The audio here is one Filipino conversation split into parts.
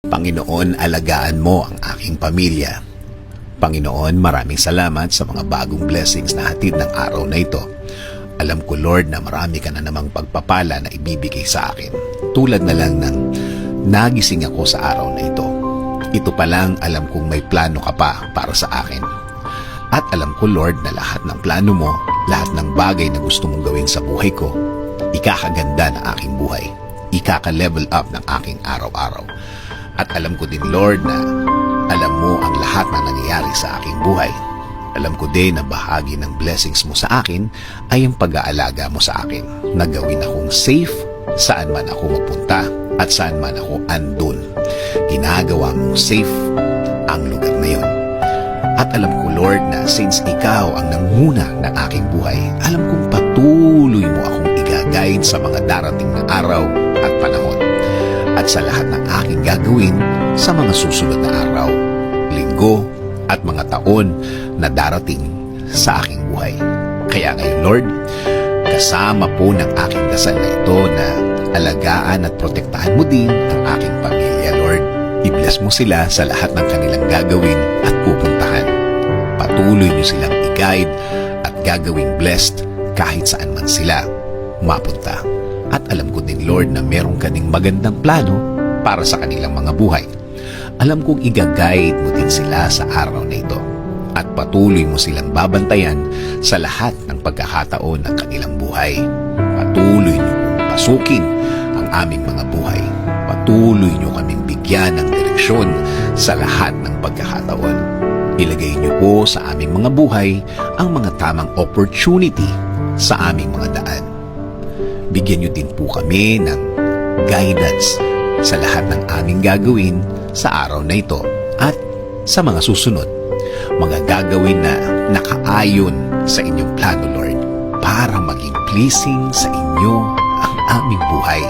Panginoon, alagaan mo ang aking pamilya. Panginoon, maraming salamat sa mga bagong blessings na hatid ng araw na ito. Alam ko, Lord, na marami ka na namang pagpapala na ibibigay sa akin. Tulad na lang ng nagising ako sa araw na ito. Ito pa lang, alam kong may plano ka pa para sa akin. At alam ko, Lord, na lahat ng plano mo, lahat ng bagay na gusto mong gawin sa buhay ko, ikakaganda ng aking buhay. Ikaka-level up ng aking araw-araw. At alam ko din, Lord, na alam mo ang lahat na nangyayari sa aking buhay. Alam ko din na bahagi ng blessings mo sa akin ay ang pag-aalaga mo sa akin. Na gawin akong safe saan man ako mapunta at saan man ako andun. Ginagawa mong safe ang lugar na yun. At alam ko, Lord, na since ikaw ang nanguna ng aking buhay, alam kong patuloy mo akong igagayad sa mga darating na araw at panahon. At sa lahat ng aking gagawin sa mga susunod na araw, linggo, at mga taon na darating sa aking buhay. Kaya ngayon, Lord, kasama po ng aking dasal na ito na alagaan at protektahan mo din ang aking pamilya, Lord. I-bless mo sila sa lahat ng kanilang gagawin at pupuntahan. Patuloy niyo silang i-guide at gagawing blessed kahit saan man sila mapunta. At alam ko din, Lord, na meron ka ding magandang plano para sa kanilang mga buhay. Alam kong i-guide mo din sila sa araw na ito at patuloy mo silang babantayan sa lahat ng pagkakataon ng kanilang buhay. Patuloy niyo pong pasukin ang aming mga buhay. Patuloy niyo kaming bigyan ng direksyon sa lahat ng pagkakataon. Ilagay niyo po sa aming mga buhay ang mga tamang opportunity sa aming mga daan. Bigyan niyo din po kami ng guidance sa lahat ng aming gagawin sa araw na ito at sa mga susunod. Mga gagawin na nakaayon sa inyong plano, Lord, para maging pleasing sa inyo ang aming buhay.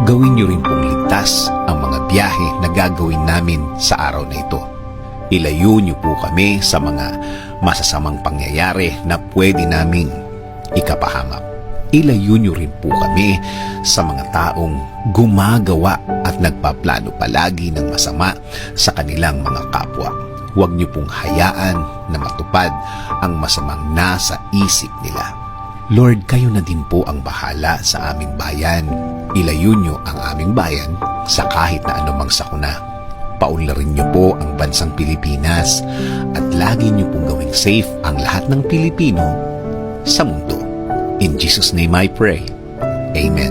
Gawin niyo rin pong ligtas ang mga biyahe na gagawin namin sa araw na ito. Ilayo niyo po kami sa mga masasamang pangyayari na pwede naming ikapahamak. Ilayo niyo rin po kami sa mga taong gumagawa at nagpaplano palagi ng masama sa kanilang mga kapwa. Huwag niyo pong hayaan na matupad ang masamang nasa isip nila. Lord, kayo na din po ang bahala sa aming bayan. Ilayo niyo ang aming bayan sa kahit na anumang sakuna. Paunlarin niyo po ang bansang Pilipinas at lagi niyo pong gawing safe ang lahat ng Pilipino sa mundo. In Jesus' name I pray. Amen.